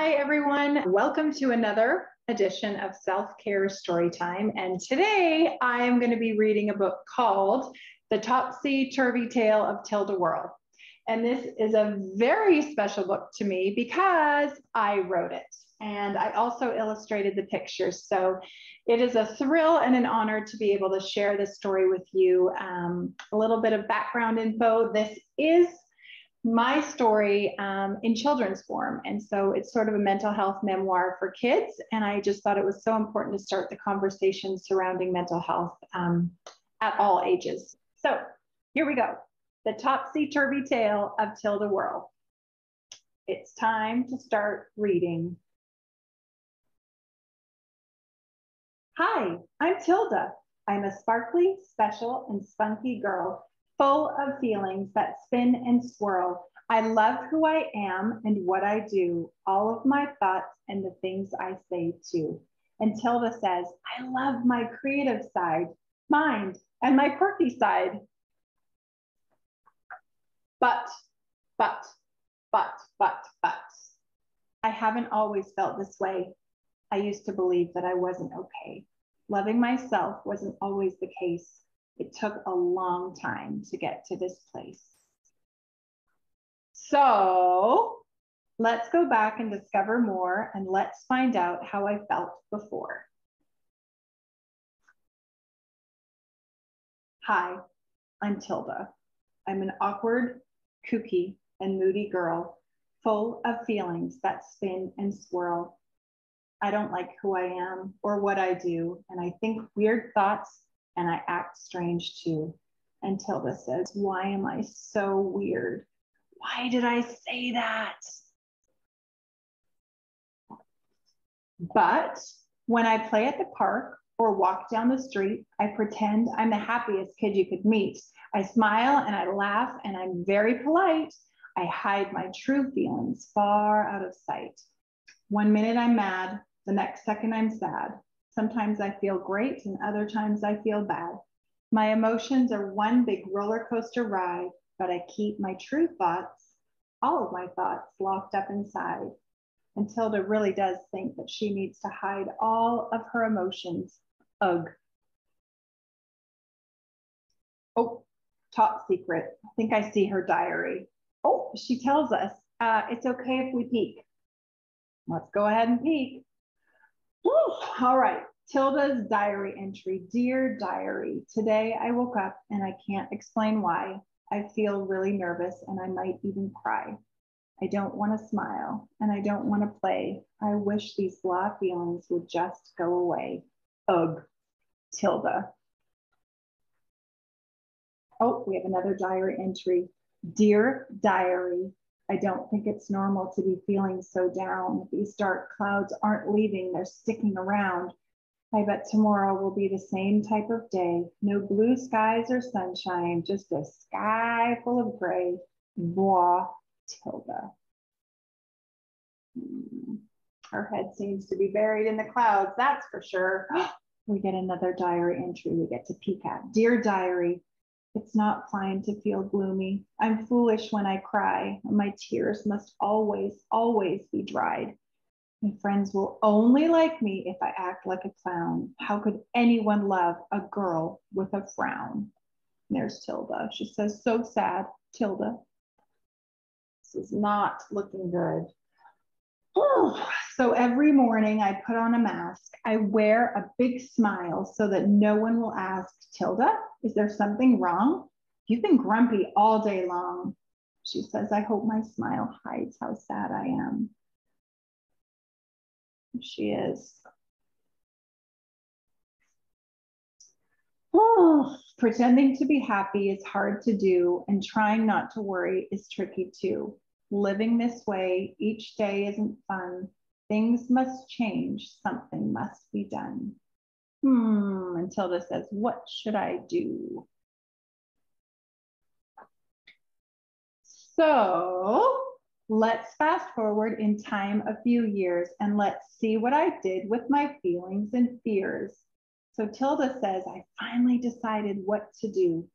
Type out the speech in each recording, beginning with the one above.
Hi, everyone. Welcome to another edition of Self-Care Storytime. And today I am going to be reading a book called The Topsy-Turvy Tale of Tilda Whirl. And this is a very special book to me because I wrote it. And I also illustrated the pictures. So it is a thrill and an honor to be able to share this story with you. A little bit of background info. This is my story in children's form. And so it's sort of a mental health memoir for kids. And I just thought it was so important to start the conversation surrounding mental health at all ages. So here we go. The Topsy-Turvy Tale of Tilda Whirl. It's time to start reading. Hi, I'm Tilda. I'm a sparkly, special, and spunky girl, full of feelings that spin and swirl. I love who I am and what I do, all of my thoughts and the things I say too. And Tilda says, I love my creative side, mind, and my quirky side. But. I haven't always felt this way. I used to believe that I wasn't okay. Loving myself wasn't always the case. It took a long time to get to this place. So let's go back and discover more, and let's find out how I felt before. Hi, I'm Tilda. I'm an awkward, kooky, and moody girl, full of feelings that spin and swirl. I don't like who I am or what I do, and I think weird thoughts, and I act strange too. And Tilda says, why am I so weird? Why did I say that? But when I play at the park or walk down the street, I pretend I'm the happiest kid you could meet. I smile and I laugh and I'm very polite. I hide my true feelings far out of sight. One minute I'm mad, the next second I'm sad. Sometimes I feel great and other times I feel bad. My emotions are one big roller coaster ride, but I keep my true thoughts, all of my thoughts, locked up inside. And Tilda really does think that she needs to hide all of her emotions. Ugh. Oh, top secret. I think I see her diary. Oh, she tells us it's okay if we peek. Let's go ahead and peek. Whew. All right, Tilda's diary entry. Dear diary, today I woke up and I can't explain why. I feel really nervous and I might even cry. I don't want to smile and I don't want to play. I wish these blah feelings would just go away. Ugh, Tilda. Oh, we have another diary entry. Dear diary, I don't think it's normal to be feeling so down. These dark clouds aren't leaving, they're sticking around. I bet tomorrow will be the same type of day. No blue skies or sunshine, just a sky full of gray. Blah, Tilda. Her head seems to be buried in the clouds, that's for sure. We get another diary entry we get to peek at. Dear diary, it's not fine to feel gloomy. I'm foolish when I cry. My tears must always, always be dried. My friends will only like me if I act like a clown. How could anyone love a girl with a frown? There's Tilda. She says, so sad, Tilda. This is not looking good. So every morning I put on a mask. I wear a big smile so that no one will ask, Tilda, is there something wrong? You've been grumpy all day long. She says, I hope my smile hides how sad I am. She is. Oh, pretending to be happy is hard to do, and trying not to worry is tricky too. Living this way each day isn't fun. Things must change. Something must be done. And Tilda says, what should I do? So let's fast forward in time a few years and let's see what I did with my feelings and fears. So Tilda says, I finally decided what to do.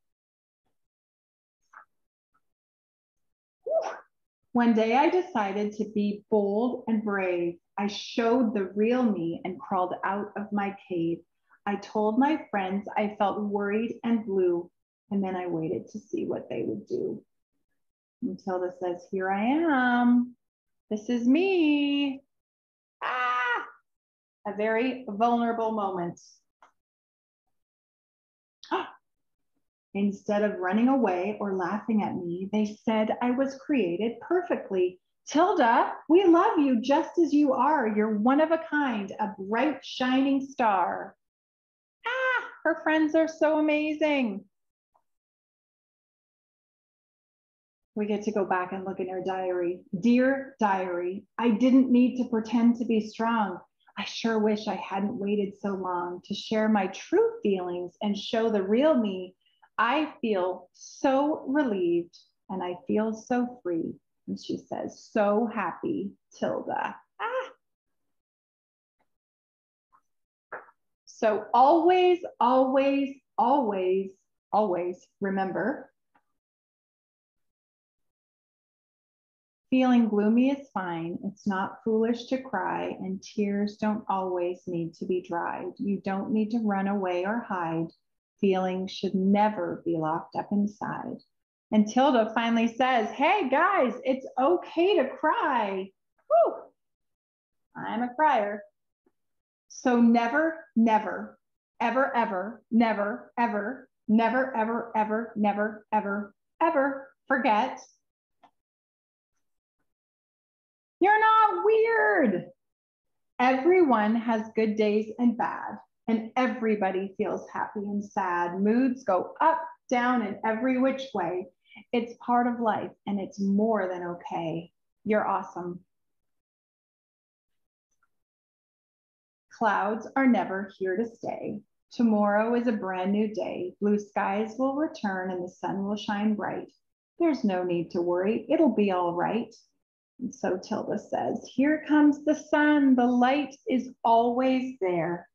One day I decided to be bold and brave. I showed the real me and crawled out of my cave. I told my friends I felt worried and blue, and then I waited to see what they would do. And Tilda says, here I am. This is me. Ah, a very vulnerable moment. Instead of running away or laughing at me, they said I was created perfectly. Tilda, we love you just as you are. You're one of a kind, a bright, shining star. Ah, her friends are so amazing. We get to go back and look in her diary. Dear diary, I didn't need to pretend to be strong. I sure wish I hadn't waited so long to share my true feelings and show the real me. I feel so relieved and I feel so free. And she says, so happy, Tilda. Ah. So always, always, always, always remember, feeling gloomy is fine. It's not foolish to cry, and tears don't always need to be dried. You don't need to run away or hide. Feelings should never be locked up inside. And Tilda finally says, hey guys, it's okay to cry. Whew. I'm a crier. So never, never, ever, ever, never, ever, never, ever, ever, never, ever, ever forget, you're not weird. Everyone has good days and bad, and everybody feels happy and sad. Moods go up, down, and every which way. It's part of life, and it's more than okay. You're awesome. Clouds are never here to stay. Tomorrow is a brand new day. Blue skies will return, and the sun will shine bright. There's no need to worry. It'll be all right. And so Tilda says, here comes the sun. The light is always there,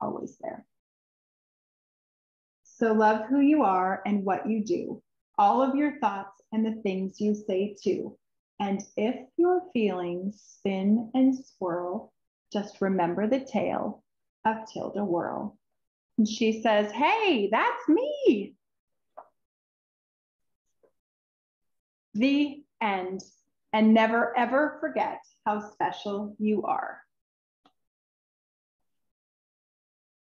always there. So love who you are and what you do, all of your thoughts and the things you say too. And if your feelings spin and swirl, just remember the tale of Tilda Whirl. And she says, hey, that's me. The end. And never, ever forget how special you are.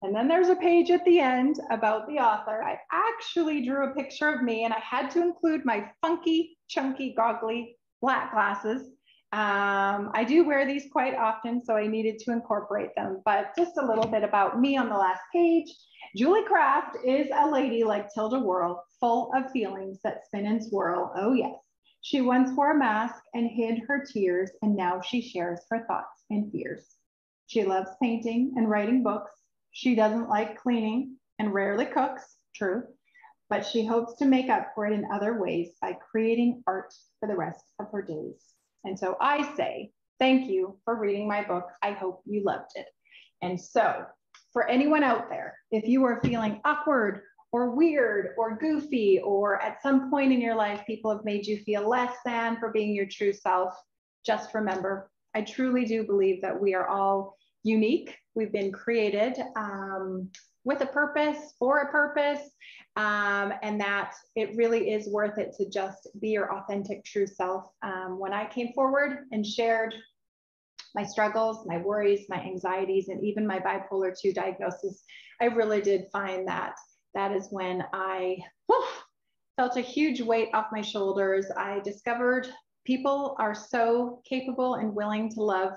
And then there's a page at the end about the author. I actually drew a picture of me, and I had to include my funky, chunky, goggly black glasses. I do wear these quite often, so I needed to incorporate them. But just a little bit about me on the last page. Julie Kraft is a lady like Tilda Whirl, full of feelings that spin and swirl. Oh, yes. She once wore a mask and hid her tears, and now she shares her thoughts and fears. She loves painting and writing books. She doesn't like cleaning and rarely cooks, true, but she hopes to make up for it in other ways by creating art for the rest of her days. And so I say, thank you for reading my book. I hope you loved it. And so for anyone out there, if you are feeling awkward or weird or goofy, or at some point in your life, people have made you feel less than for being your true self, just remember, I truly do believe that we are all unique. We've been created with a purpose, for a purpose, and that it really is worth it to just be your authentic, true self. When I came forward and shared my struggles, my worries, my anxieties, and even my bipolar 2 diagnosis, I really did find that that is when I felt a huge weight off my shoulders. I discovered people are so capable and willing to love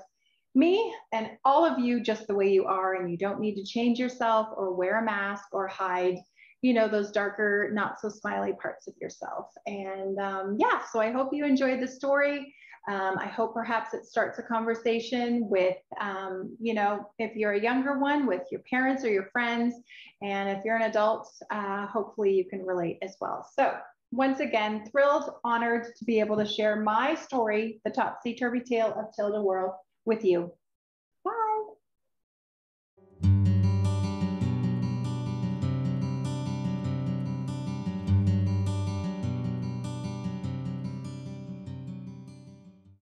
me and all of you just the way you are, and you don't need to change yourself or wear a mask or hide, you know, those darker, not so smiley parts of yourself. And yeah, so I hope you enjoyed the story. I hope perhaps it starts a conversation with, you know, if you're a younger one, with your parents or your friends. And if you're an adult, hopefully you can relate as well. So once again, thrilled, honored to be able to share my story, the Topsy-Turvy Tale of Tilda Whirl, with you.